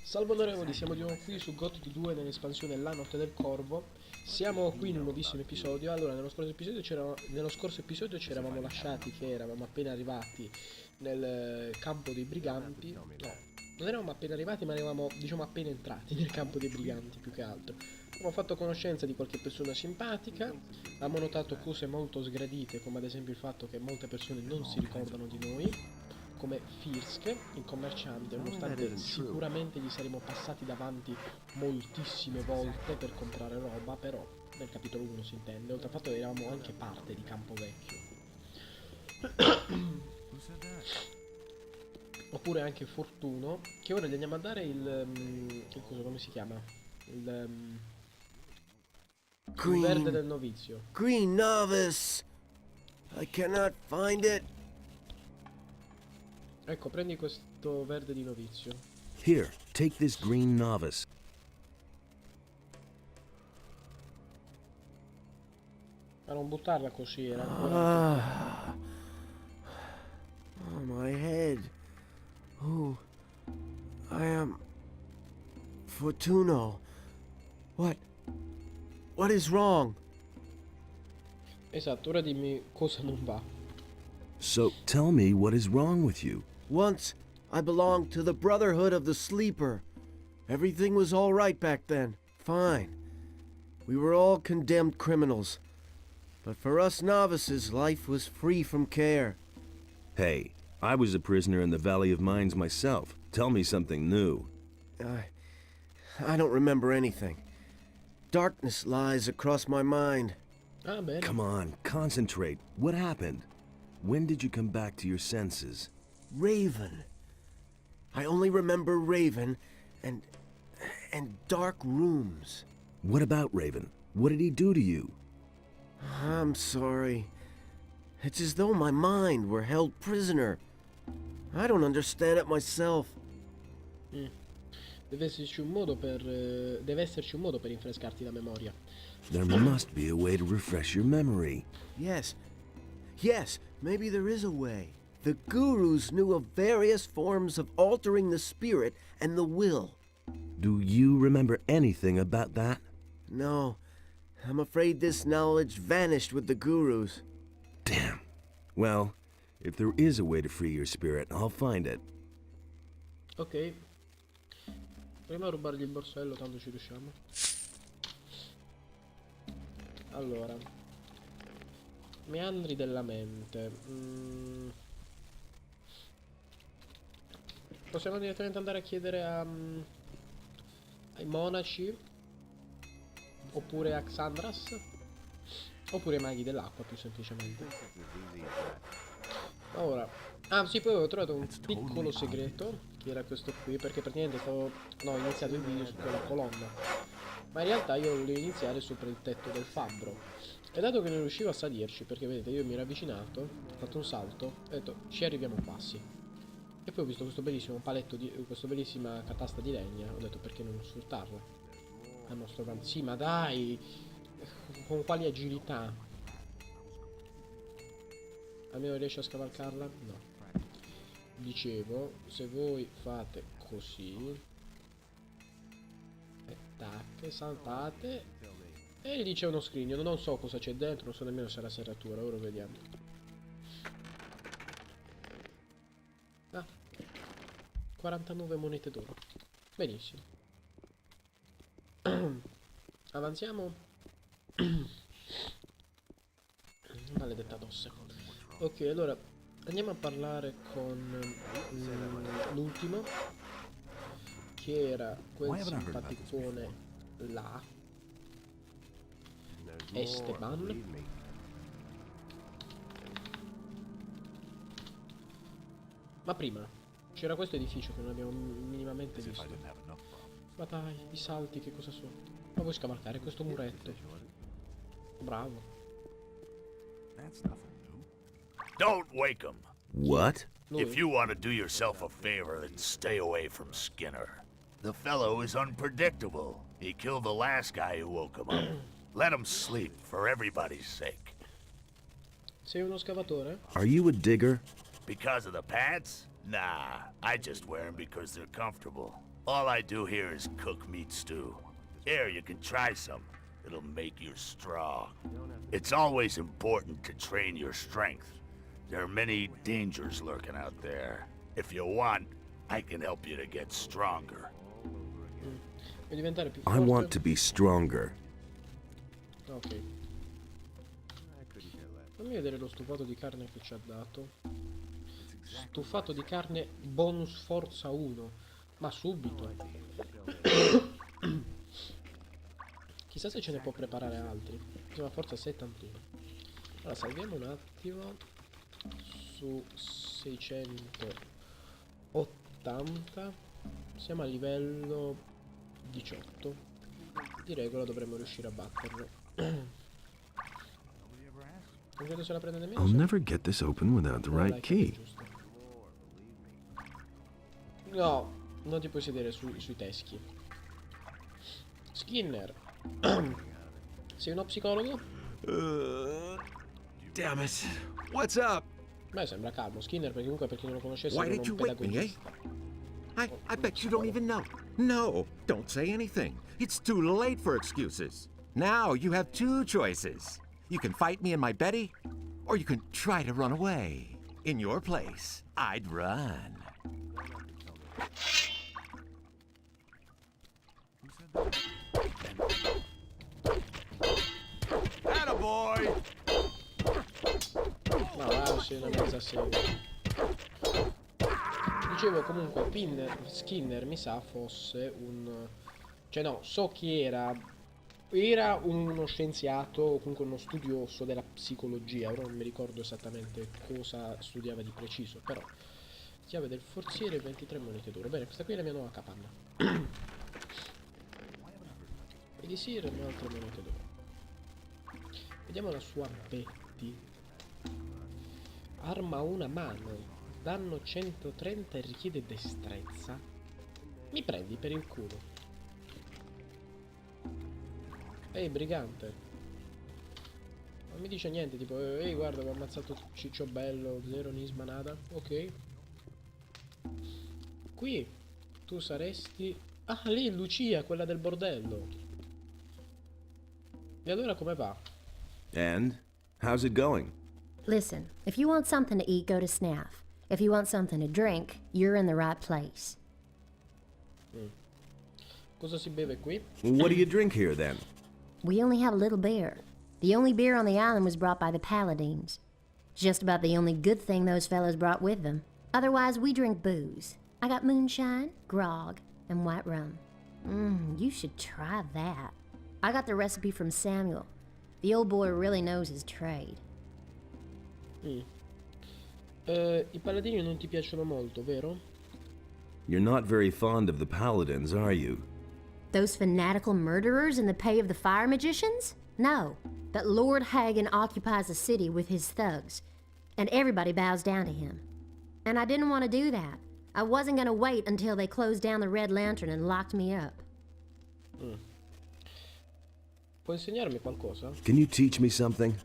Salve onorevoli, siamo di nuovo qui su Gothic 2 nell'espansione La Notte del Corvo. Siamo qui in un nuovissimo episodio. Allora, nello scorso episodio ci eravamo lasciati che eravamo appena arrivati nel campo dei briganti. No, non eravamo appena arrivati, ma eravamo, diciamo, appena entrati nel campo dei briganti, più che altro. Abbiamo fatto conoscenza di qualche persona simpatica, abbiamo notato cose molto sgradite, come ad esempio il fatto che molte persone non si ricordano di noi, come Firsk, il commerciante, nonostante sicuramente gli saremmo passati davanti moltissime volte per comprare roba, però nel capitolo 1 si intende, oltre al fatto che eravamo anche parte di Campo Vecchio. Oppure anche Fortuno, che ora gli andiamo a dare il coso, come si chiama? Il verde del novizio. Green novice. I cannot find it. Ecco, prendi questo verde di novizio. Here, take this green novice. Ma non buttarla così, era ancora... Oh, my head. Oh, I am... Fortuno. What is wrong? Esatto, ora dimmi cosa non va. So, tell me what is wrong with you. Once, I belonged to the Brotherhood of the Sleeper. Everything was all right back then. Fine. We were all condemned criminals. But for us novices, life was free from care. Hey, I was a prisoner in the Valley of Mines myself. Tell me something new. I don't remember anything. Darkness lies across my mind. Ah, bene. Come on, concentrate. What happened? When did you come back to your senses? Raven. I only remember Raven and dark rooms. What about Raven? What did he do to you? I'm sorry. It's as though my mind were held prisoner. I don't understand it myself. Deve esserci un modo per rinfrescarti la memoria. There must be a way to refresh your memory. Yes, maybe there is a way. The gurus knew of various forms of altering the spirit and the will. Do you remember anything about that? No, I'm afraid this knowledge vanished with the gurus. Damn. Well, if there is a way to free your spirit, I'll find it. Ok. Proviamo a rubargli il borsello, tanto ci riusciamo. Allora. Meandri della mente. Possiamo direttamente andare a chiedere ai monaci. Oppure a Xandras. Oppure ai maghi dell'acqua, più semplicemente. Ora. Ah sì, poi avevo trovato un piccolo segreto, che era questo qui, perché praticamente ho iniziato il video su quella colonna. Ma in realtà io volevo iniziare sopra il tetto del fabbro. E dato che non riuscivo a salirci, perché vedete io mi ero avvicinato, ho fatto un salto, ho detto ci arriviamo quasi. E poi ho visto questo bellissimo paletto questa bellissima catasta di legna, ho detto perché non sfruttarla a nostro vantaggio. Sì, ma dai, con quali agilità? Almeno riesci a scavalcarla? No. Dicevo, se voi fate così e tac, saltate, e lì c'è uno scrigno, non so cosa c'è dentro, non so nemmeno se è la serratura, ora vediamo. Ah, 49 monete d'oro. Benissimo. Avanziamo. Maledetta tosse. Ok, allora andiamo a parlare con l'ultimo, che era quel simpaticone là, Esteban. Ma prima c'era questo edificio che non abbiamo minimamente visto. Ma dai, i salti che cosa sono? Ma vuoi scavalcare questo muretto? Bravo. Don't wake him. What? If you want to do yourself a favor, then stay away from Skinner. The fellow is unpredictable. He killed the last guy who woke him up. Let them sleep, for everybody's sake. Sei uno scavatore? Are you a digger? Because of the pants? Nah, I just wear them because they're comfortable. All I do here is cook meat stew. Here, you can try some. It'll make you strong. It's always important to train your strength. There are many dangers lurking out there. If you want, I can help you to get stronger. Vuoi diventare più I forte? want to be stronger. Ok. Fammi vedere lo stufato di carne che ci ha dato. Stufato di carne bonus forza 1. Ma subito. Chissà se ce ne può preparare altri. Insomma, forza 71. Allora, salviamo un attimo. Su 680. Siamo a livello 18. Di regola dovremmo riuscire a batterlo. Non credo se la prende nemmeno. I'll never get this open without the right key. No, non ti puoi sedere sui teschi. Skinner. Sei uno psicologo? Damn it. What's up? Beh, sembra calmo. Skinner, perché comunque per chi non lo conoscesse Why era did un you wake me, eh? pedagogista. I bet you don't even know. No, don't say anything. It's too late for excuses. Now you have two choices. You can fight me and my Betty, or you can try to run away. In your place, I'd run. Attaboy! Ma va, sei una mezza serie. Dicevo comunque Skinner mi sa fosse un... Cioè no, so chi era. Era uno scienziato o comunque uno studioso della psicologia. Ora non mi ricordo esattamente cosa studiava di preciso. Però chiave del forziere, 23 monete d'oro. Bene, questa qui è la mia nuova capanna. Elisir e le altre monete d'oro. Vediamo la sua Betty. Arma a una mano. Danno 130 e richiede destrezza. Mi prendi per il culo. Ehi, brigante. Non mi dice niente, tipo, ehi, guarda, ho ammazzato Ciccio Bello, zero nisma nada. Ok. Qui tu saresti... Ah, lì Lucia, quella del bordello. E allora come va? And? How's it going? Listen, if you want something to eat, go to Snaff. If you want something to drink, you're in the right place. Cosa si beve qui? What do you drink here, then? We only have a little beer. The only beer on the island was brought by the Paladines. Just about the only good thing those fellows brought with them. Otherwise, we drink booze. I got moonshine, grog, and white rum. You should try that. I got the recipe from Samuel. The old boy really knows his trade. I paladini non ti piacciono molto, vero? You're not very fond of the Paladins, are you? Those fanatical murderers in the pay of the fire magicians? No, but Lord Hagen occupies the city with his thugs, and everybody bows down to him. And I didn't want to do that. I wasn't going to wait until they closed down the Red Lantern and locked me up. Puoi insegnarmi qualcosa? Can you teach me something?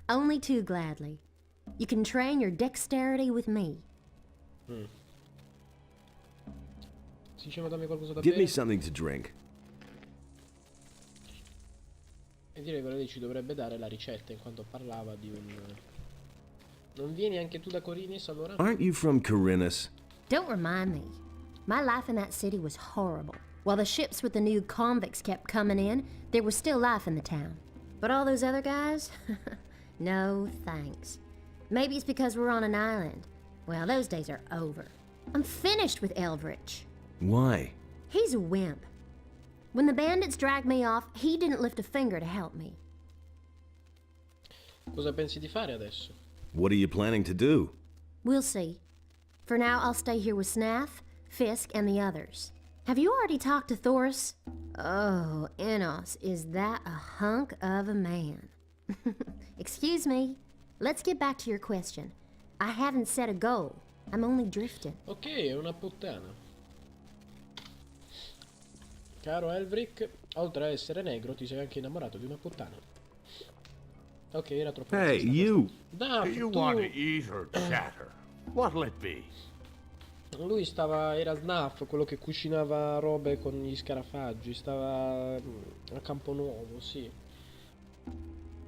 Only too gladly. You can train your dexterity with me. Si diceva dammi qualcosa da Give me bere? something to drink. E direi che lei ci dovrebbe dare la ricetta, in quanto parlava di un... Non vieni anche tu da Corinis allora? Aren't you from Corinus? Don't remind me. My life in that city was horrible. While the ships with the new convicts kept coming in, there was still life in the town. But all those other guys? No thanks. Maybe it's because we're on an island. Well, those days are over. I'm finished with Eldritch. Why? He's a wimp. When the bandits dragged me off, he didn't lift a finger to help me. Cosa pensi di fare adesso? What are you planning to do? We'll see. For now, I'll stay here with Snaff, Fisk, and the others. Have you already talked to Thoris? Oh, Enos, is that a hunk of a man? Excuse me. Let's get back to your question. I haven't set a goal. I'm only drifting. Ok, è una puttana. Caro Elvric, Oltre a essere negro, ti sei anche innamorato di una puttana. Ok, era troppo Hey, razzista you! questo. Do you Tu... want to eat or chatter? What'll it be? Lui era Snuff, quello che cucinava robe con gli scarafaggi, stava a Camponuovo, sì.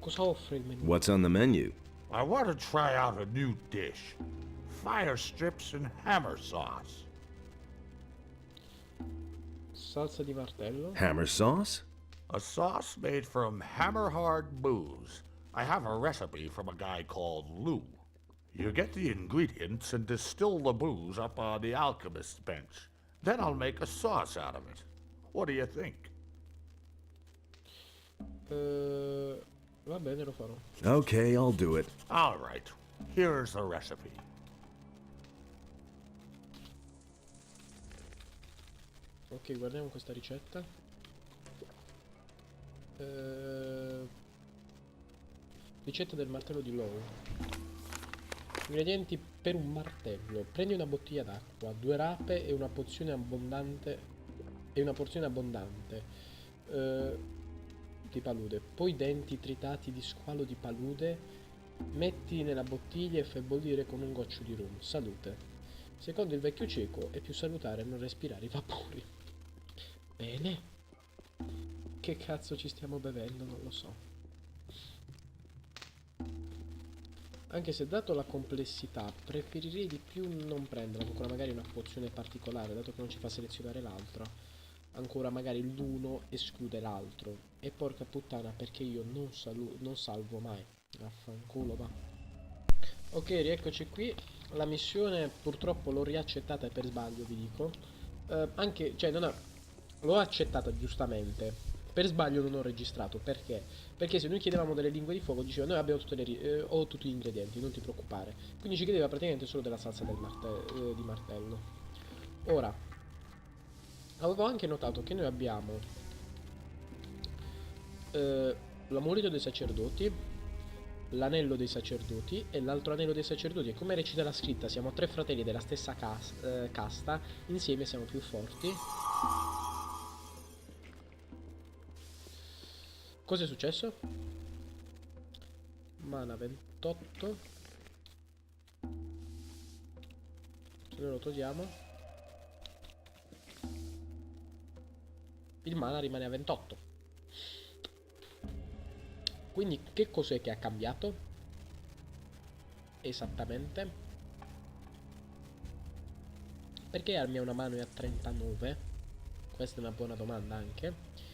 Cosa offre il menù? What's on the menu? I want to try out a new dish. Fire strips and hammer sauce. Salsa di martello. Hammer sauce? A sauce made from hammer-hard booze. I have a recipe from a guy called Lou. You get the ingredients and distill the booze up on the alchemist's bench. Then I'll make a sauce out of it. What do you think? Va bene, lo farò. Okay, I'll do it. All right. Here's the recipe. Ok, guardiamo questa ricetta. Ricetta del martello di Lowe. Ingredienti per un martello: prendi una bottiglia d'acqua, 2 rape e una porzione abbondante di palude, poi denti tritati di squalo di palude, metti nella bottiglia e fai bollire con un goccio di rum. Salute. Secondo il vecchio cieco è più salutare non respirare i vapori. Bene. Che cazzo ci stiamo bevendo? Non lo so. Anche se dato la complessità preferirei di più non prenderla, ancora magari una pozione particolare, dato che non ci fa selezionare l'altra. Ancora magari l'uno esclude l'altro. E porca puttana, perché io non salvo mai. Vaffanculo, va. Ok, rieccoci qui. La missione purtroppo l'ho riaccettata per sbaglio, vi dico. Anche, cioè non ha... L'ho accettata giustamente. Per sbaglio non ho registrato. Perché? Perché se noi chiedevamo delle lingue di fuoco diceva noi abbiamo ho tutti gli ingredienti, non ti preoccupare. Quindi ci chiedeva praticamente solo della salsa di martello. Ora, avevo anche notato che noi abbiamo l'amuleto dei sacerdoti, l'anello dei sacerdoti e l'altro anello dei sacerdoti. E come recita la scritta, siamo 3 fratelli della stessa casta, insieme siamo più forti. Cosa è successo? Mana 28. Se noi lo togliamo, il mana rimane a 28. Quindi che cos'è che ha cambiato? Esattamente. Perché armi a una mano è a 39? Questa è una buona domanda anche.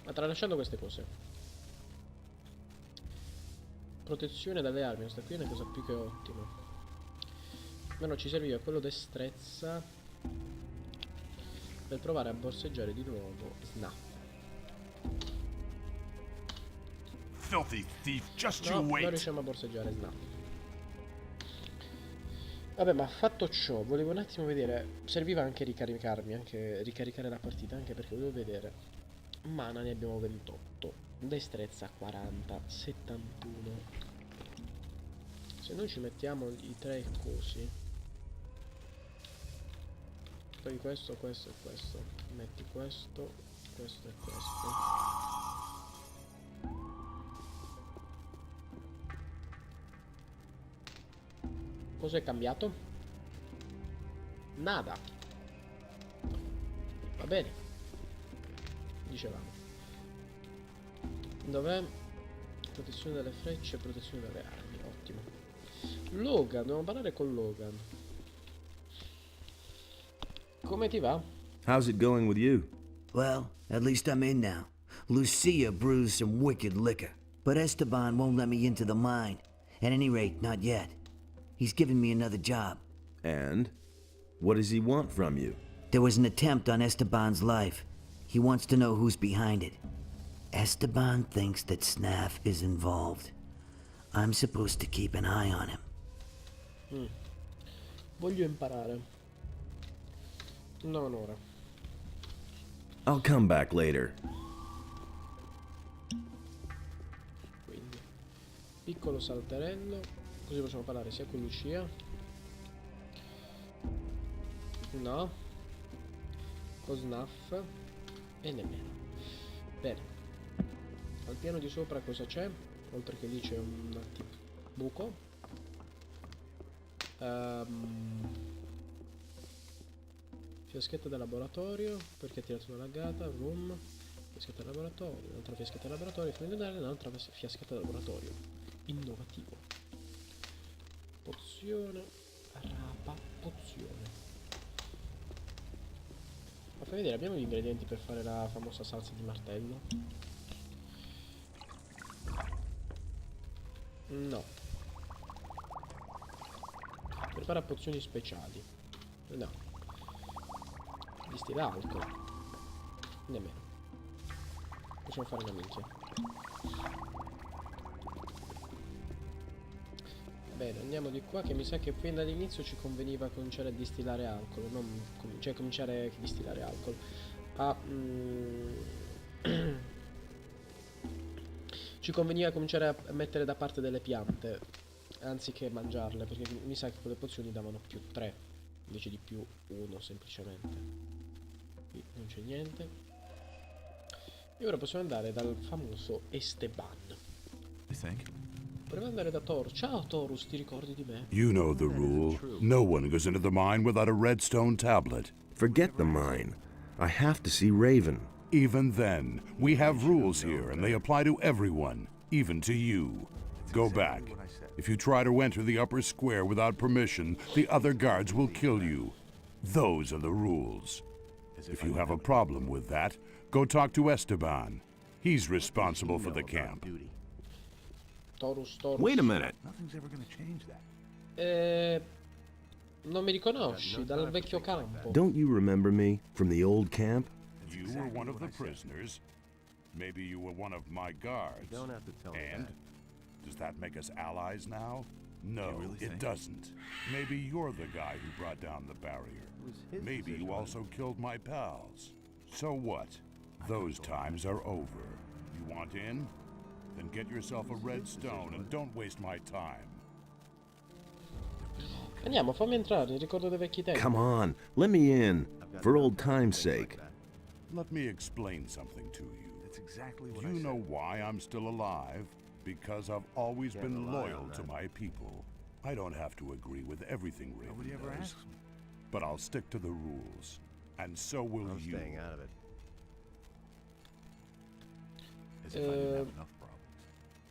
Ma tralasciando queste cose, protezione dalle armi, questa qui è una cosa più che ottima. Almeno ci serviva quello destrezza per provare a borseggiare di nuovo Snap. Filthy thief, just No, you non wait. riusciamo a borseggiare Snap. Vabbè, ma fatto ciò, volevo un attimo vedere. Serviva anche ricaricarmi, anche ricaricare la partita, anche perché volevo vedere. Mana ne abbiamo 28, destrezza 40, 71. Se noi ci mettiamo i 3 cosi, poi questo, questo e questo, metti questo, questo e questo. Cosa è cambiato? Nada. Va bene. Dicevamo. Dov'è? Protezione dalle frecce, protezione dalle armi. Ottimo. Logan, dobbiamo parlare con Logan. Come ti va? How's it going with you? Well, at least I'm in now. Lucia brews some wicked liquor, but Esteban won't let me into the mine. At any rate, not yet. He's given me another job. And? What does he want from you? There was an attempt on Esteban's life. He wants to know who's behind it. Esteban thinks that Snaff is involved. I'm supposed to keep an eye on him. Voglio imparare. Non ora. I'll come back later. Quindi, piccolo salterello. Così possiamo parlare sia con Lucia. No. Con Snuff. E nemmeno. Bene. Al piano di sopra cosa c'è? Oltre che lì c'è un tipo buco. Fiaschetta da laboratorio, perché ha tirato una laggata, room, fiaschetta da laboratorio, un'altra fiaschetta da laboratorio, un'altra fiaschetta da laboratorio. Innovativo. Pozione, rapa, pozione. Ma fai vedere, abbiamo gli ingredienti per fare la famosa salsa di martello? No. Prepara pozioni speciali. No. Distilla alcol. Nemmeno. Possiamo fare una minchia. Bene, andiamo di qua, che mi sa che fin dall'inizio ci conveniva cominciare a distillare alcol, non cioè cominciare a distillare alcol. Ci conveniva cominciare a mettere da parte delle piante anziché mangiarle, perché mi sa che quelle pozioni davano più 3 invece di più 1 semplicemente. Qui non c'è niente. E ora possiamo andare dal famoso Esteban. Proviamo ad andare da Thor. Ciao Torus, ti ricordi di me? You know the rule. No one goes into the mine without a redstone tablet. Forget the mine. I have to see Raven. Even then, we have rules here, and they apply to everyone, even to you. Go back. If you try to enter the upper square without permission, the other guards will kill you. Those are the rules. If you have a problem with that, go talk to Esteban. He's responsible for the camp. Torus. Wait a minute. Non mi riconosci dal vecchio campo. Don't you remember me from the old camp? You were one of the prisoners. Maybe you were one of my guards. And? Does that make us allies now? No, it doesn't. Maybe you're the guy who brought down the barrier. Maybe you also killed my pals. So what? Those times are over. You want in? Then get yourself a red stone and don't waste my time. Andiamo, fammi entrare, ricordo dei vecchi tempi. Come on, let me in, for old time's sake. Let me explain something to you. That's exactly what you know why I'm still alive? Because I've always been loyal to my people. I don't have to agree with everything Raven does. But I'll stick to the rules. And so will you.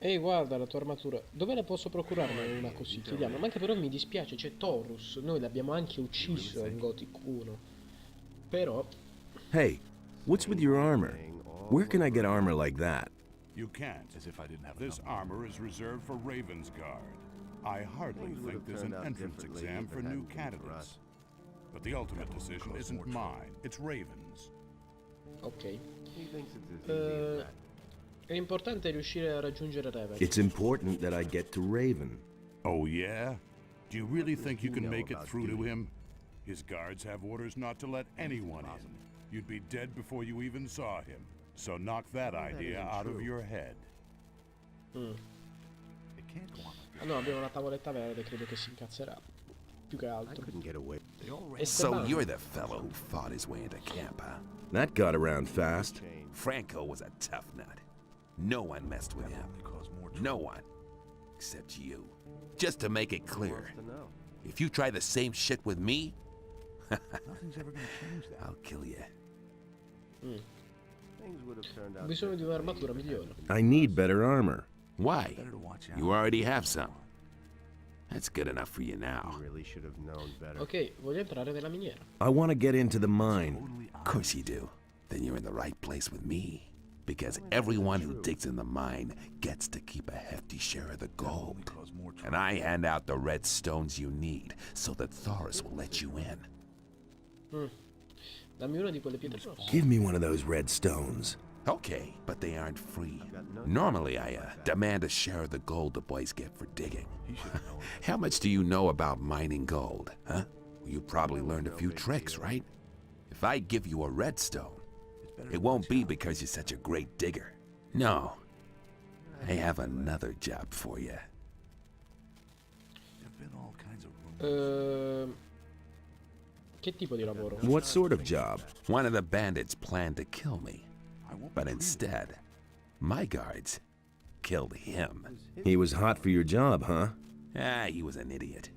Ehi, guarda la tua armatura. Dove la posso procurarne una così? Chiediamo. Ma anche però mi dispiace, c'è Taurus. Noi l'abbiamo anche ucciso in Gothic 1. Però... Hey, what's with your armor? Where can I get armor like that? You can't. This armor is reserved for Raven's Guard. I hardly think there's an entrance exam for new candidates. But the ultimate decision isn't mine, it's Raven's. Ok. È importante riuscire a raggiungere Raven. It's important that I get to Raven. Oh yeah? Do you really think you can make it through to him? His guards have orders not to let anyone in. You'd be dead before you even saw him. So knock that idea out of your head. Ah no, abbiamo una tavoletta verde, credo che si incazzerà. Più che altro. So you're the fellow who fought his way into camp, huh? That got around fast. Franco was a tough nut. No one messed with him. No one. Except you. Just to make it clear, if you try the same shit with me, I'll kill you. Ho bisogno di un'armatura migliore. I need better armor. Why? You already have some. That's good enough for you now. Ok, voglio entrare nella miniera. I want to get into the mine. Of course you do. Then you're in the right place with me. Because everyone who digs in the mine gets to keep a hefty share of the gold. And I hand out the red stones you need so that Thoris will let you in. Dammi una di quelle pietre rosse. Give me one of those red stones. Okay, but they aren't free. Normally I demand a share of the gold the boys get for digging. How much do you know about mining gold, huh? You probably learned a few tricks, right? If I give you a redstone, it won't be because you're such a great digger. No. I have another job for you. Che tipo di lavoro? What sort of job? One of the bandits planned to kill me. But instead, my guards killed him. He was hot for your job, huh? He was an idiot.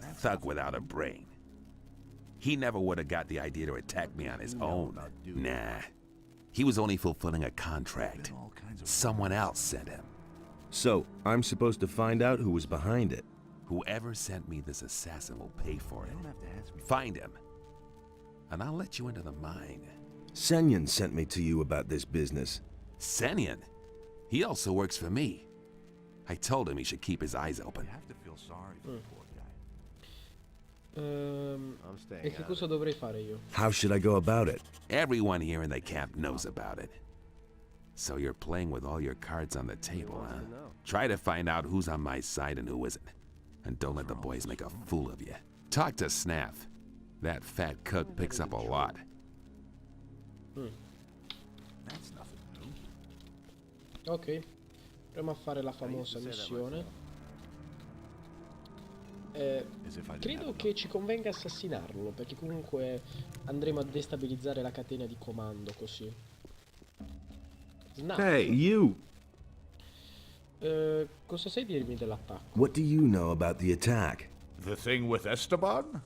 A thug without a brain. He never would have got the idea to attack me on his own. Nah. He was only fulfilling a contract. Someone else sent him. So, I'm supposed to find out who was behind it. Whoever sent me this assassin will pay for it. Find him, and I'll let you into the mine. Senyan sent me to you about this business. Senyan? He also works for me. I told him he should keep his eyes open. E che cosa dovrei fare io? How should I go about it? Everyone here in the camp knows about it. So you're playing with all your cards on the table, huh? Try to find out who's on my side and who isn't. And don't let the boys make a fool of you. Talk to Snaff. That fat cook picks up a lot. Ok, proviamo a fare la famosa missione. Credo che ci convenga assassinarlo, perché comunque andremo a destabilizzare la catena di comando così. Snap. Hey, you! Cosa sai dirmi dell'attacco? What do you know about the attack? The thing with Esteban?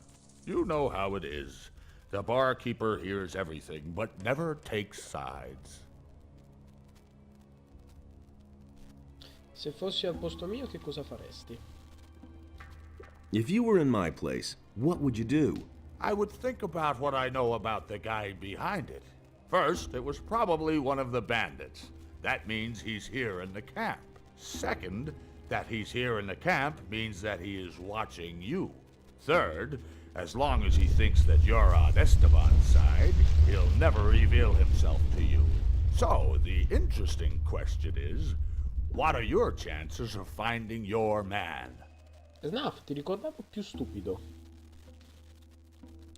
You know how it is. The barkeeper hears everything, but never takes sides. Se fossi al posto mio, che cosa faresti? If you were in my place, what would you do? I would think about what I know about the guy behind it. First, it was probably one of the bandits. That means he's here in the camp. Second, that he's here in the camp means that he is watching you. Third, as long as he thinks that you're on Esteban's side, he'll never reveal himself to you. So, the interesting question is, what are your chances of finding your man? Snaf, ti ricordavo più stupido.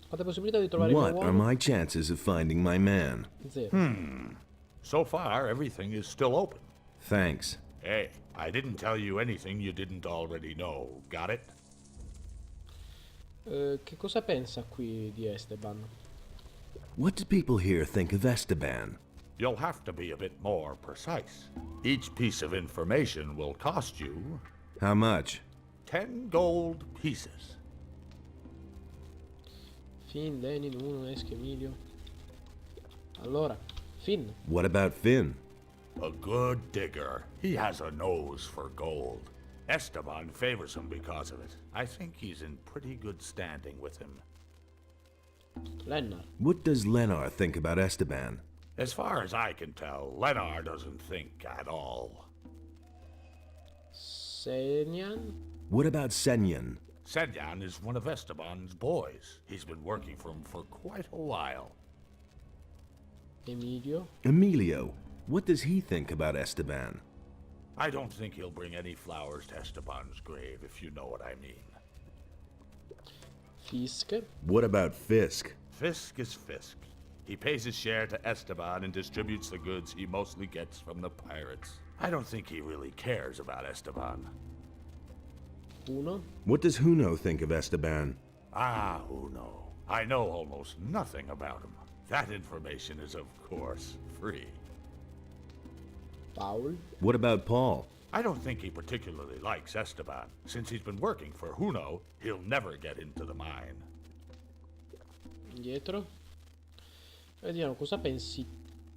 Quante possibilità di trovare il What mio are uomo? my chances of finding my man? Zero. So far, everything is still open. Thanks. Hey, I didn't tell you anything you didn't already know. Got it? Che cosa pensa qui di Esteban? What do people here think of Esteban? You'll have to be a bit more precise. Each piece of information will cost you How much? 10 gold pieces. Finn, Lenin, Uno, Esch, Emilio. Allora, Finn. What about Finn? A good digger. He has a nose for gold. Esteban favors him because of it. I think he's in pretty good standing with him. Lennar. What does Lenar think about Esteban? As far as I can tell, Lenar doesn't think at all. Senyan. What about Senyan? Senyan is one of Esteban's boys. He's been working for him for quite a while. Emilio. Emilio. What does he think about Esteban? I don't think he'll bring any flowers to Esteban's grave, if you know what I mean. Fisk. What about Fisk? Fisk is Fisk. He pays his share to Esteban and distributes the goods he mostly gets from the pirates. I don't think he really cares about Esteban. Uno. What does Huno think of Esteban? Ah, Uno. I know almost nothing about him. That information is, of course, free. Paul. What about Paul? I don't think he particularly likes Esteban. Since he's been working for Huno, he'll never get into the mine. Indietro. Vediamo cosa pensi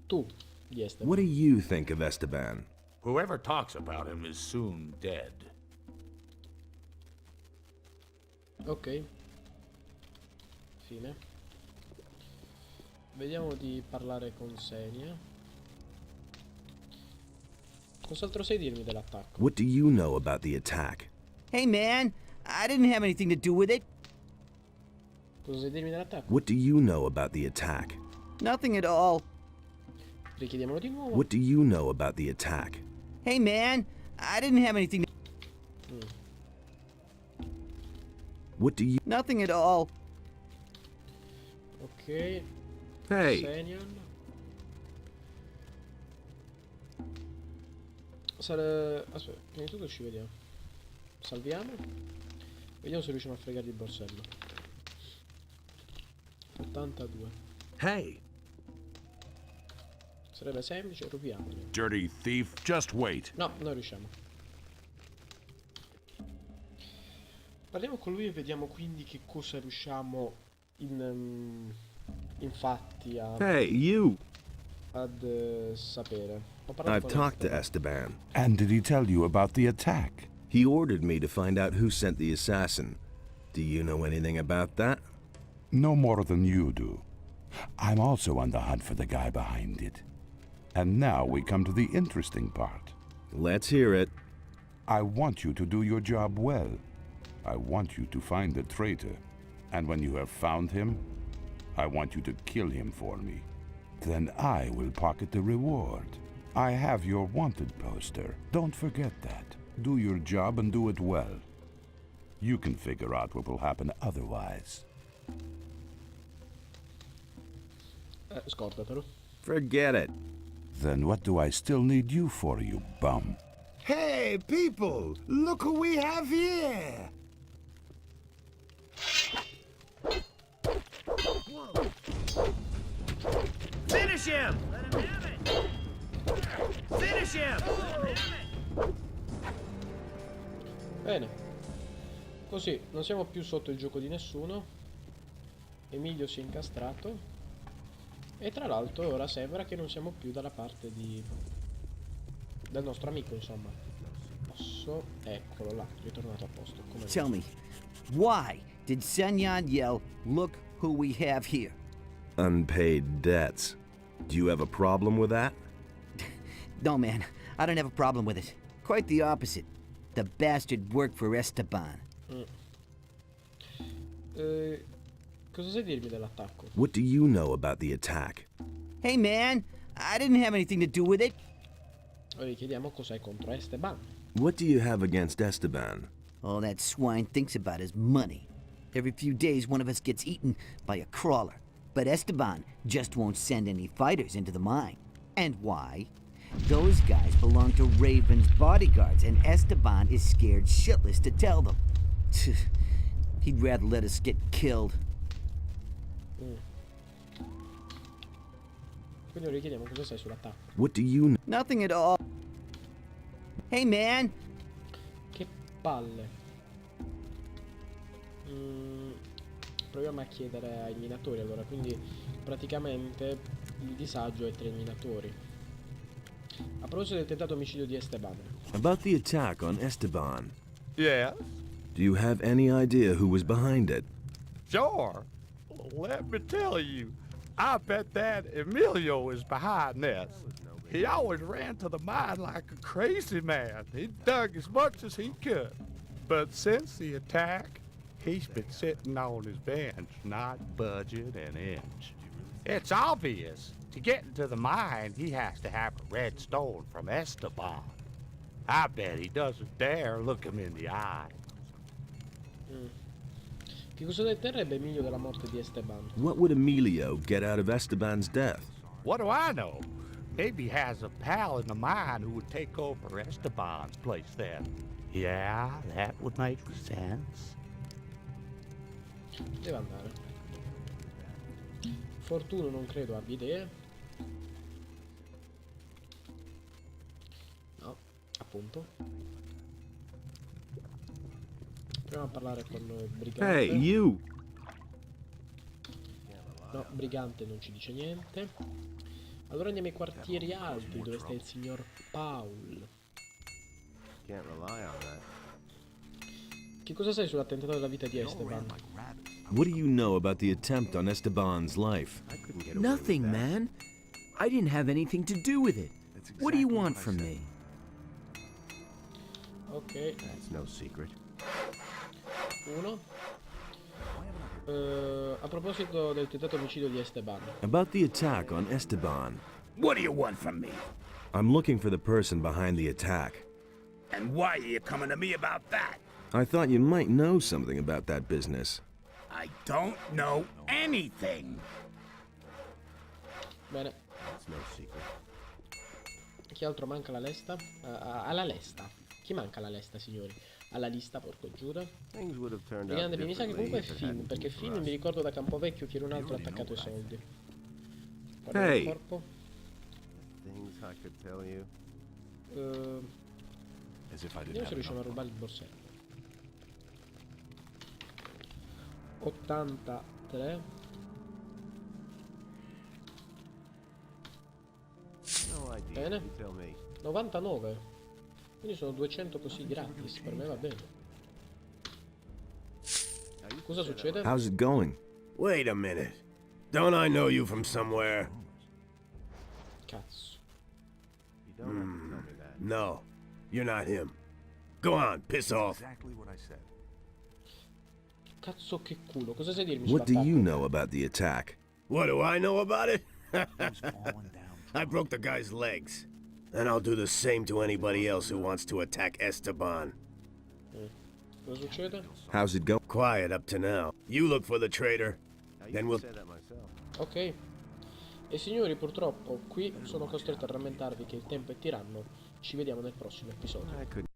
tu di Esteban. What do you think of Esteban? Whoever talks about him is soon dead. Ok. Fine. Vediamo di parlare con Senia. Cos'altro sai dirmi dell'attacco? What do you know about the attack? Hey, man, I didn't have anything to do with it. Cosa sai dirmi dell'attacco? What do you know about the attack? Nothing at all. Richiediamolo di nuovo. What do you know about the attack? Hey, man, I didn't have anything to... What do you... Nothing at all. Ok. Hey, Senian. Aspetta, prima di tutto ci vediamo. Salviamo. Vediamo se riusciamo a fregargli il borsello. 82. hey, Sarebbe semplice, rubiamoli. Dirty thief, just wait. No, non riusciamo. Parliamo con lui e vediamo quindi che cosa riusciamo infatti Hey, you! ad sapere. Ho parlato I've con talked to Esteban. Esteban. And did he tell you about the attack? He ordered me to find out who sent the assassin. Do you know anything about that? No more than you do. I'm also on the hunt for the guy behind it. And now we come to the interesting part. Let's hear it. I want you to do your job well. I want you to find the traitor. And when you have found him, I want you to kill him for me. Then I will pocket the reward. I have your wanted poster. Don't forget that. Do your job and do it well. You can figure out what will happen otherwise. Scordatelo. Forget it. Then what do I still need you for, you bum? Hey, people! Look who we have here! Finish him! Let him have it! Finish him! Bene. Così, non siamo più sotto il gioco di nessuno. Emilio si è incastrato. E tra l'altro ora sembra che non siamo più dalla parte del nostro amico, insomma. Posso... Eccolo là, ritornato a posto. Come Tell me, why did Senyan yell, "Look who we have here"? Unpaid debts. Do you have a problem with that? No, man, I don't have a problem with it. Quite the opposite. The bastard worked for Esteban. Cosa sai dirmi dell'attacco? What do you know about the attack? Hey, man, I didn't have anything to do with it. Ora gli chiediamo cos'hai contro Esteban. What do you have against Esteban? All that swine thinks about is money. Every few days, one of us gets eaten by a crawler. But Esteban just won't send any fighters into the mine. And why? Those guys belong to Raven's bodyguards, and Esteban is scared shitless to tell them. He'd rather let us get killed. Quindi ora gli chiediamo cosa sai sull'attacco. What do you know? Nothing at all. Hey, man. Che palle. Proviamo a chiedere ai minatori allora, quindi praticamente il disagio è tra i minatori. A proposito del tentato omicidio di Esteban. About the attack on Esteban. Yeah, Do you have any idea who was behind it? sure. Let me tell you, I bet that Emilio is behind this. He always ran to the mine like a crazy man. He dug as much as he could. But since the attack, he's been sitting on his bench, not budging an inch. It's obvious. To get into the mine, he has to have a red stone from Esteban. I bet he doesn't dare look him in the eye. Che cosa deterrebbe Emilio dalla morte di Esteban? What would Emilio get out of Esteban's death? What do I know? Maybe he has a pal in the mine who would take over Esteban's place then. Yeah, that would make sense. Deve andare. Fortuno non credo abbia idee. No, appunto. Proviamo a parlare con il brigante. Hey, you! No, brigante non ci dice niente. Allora andiamo ai quartieri alti, dove sta il signor Paul. Che cosa sai sull'attentato alla vita di Esteban? What do you know about the attempt on Esteban's life? Nothing, man. I didn't have anything to do with it. What do you want from me? Ok. That's no secret. Uno. A proposito del tentato omicidio di Esteban. About the attack on Esteban. What do you want from me? I'm looking for the person behind the attack. And why are you coming to me about that? I thought you might know something about that business. I don't know anything. Bene. That's no secret. Chi altro manca alla lista? Alla lista. Chi manca alla lista, signori? Alla lista, porco giuda. Things would have turned out Brigante, mi sa che comunque è differently if it Finn, hadn't perché been for Finn us. mi ricordo da Campovecchio che era un altro attaccato ai soldi. Guarda Hey. il corpo. Vediamo se riusciamo a rubare il borsello. 83. Bene. 99. Quindi sono 200 così gratis. Per me va bene. Cosa succede? How's it going? Wait a minute. Don't I know you from somewhere? Cazzo. No, you're not him. Go on, piss off. Cazzo che culo. Cosa sai dirmi What do sull'attacco? you know about the attack? What do I know about it? I broke the guy's legs. And I'll do the same to anybody else who wants to attack Esteban. Cosa succede? How's it going? Quiet up to now. You look for the traitor. Then we'll... Ok. E signori, purtroppo qui sono costretto a rammentarvi che il tempo è tiranno. Ci vediamo nel prossimo episodio.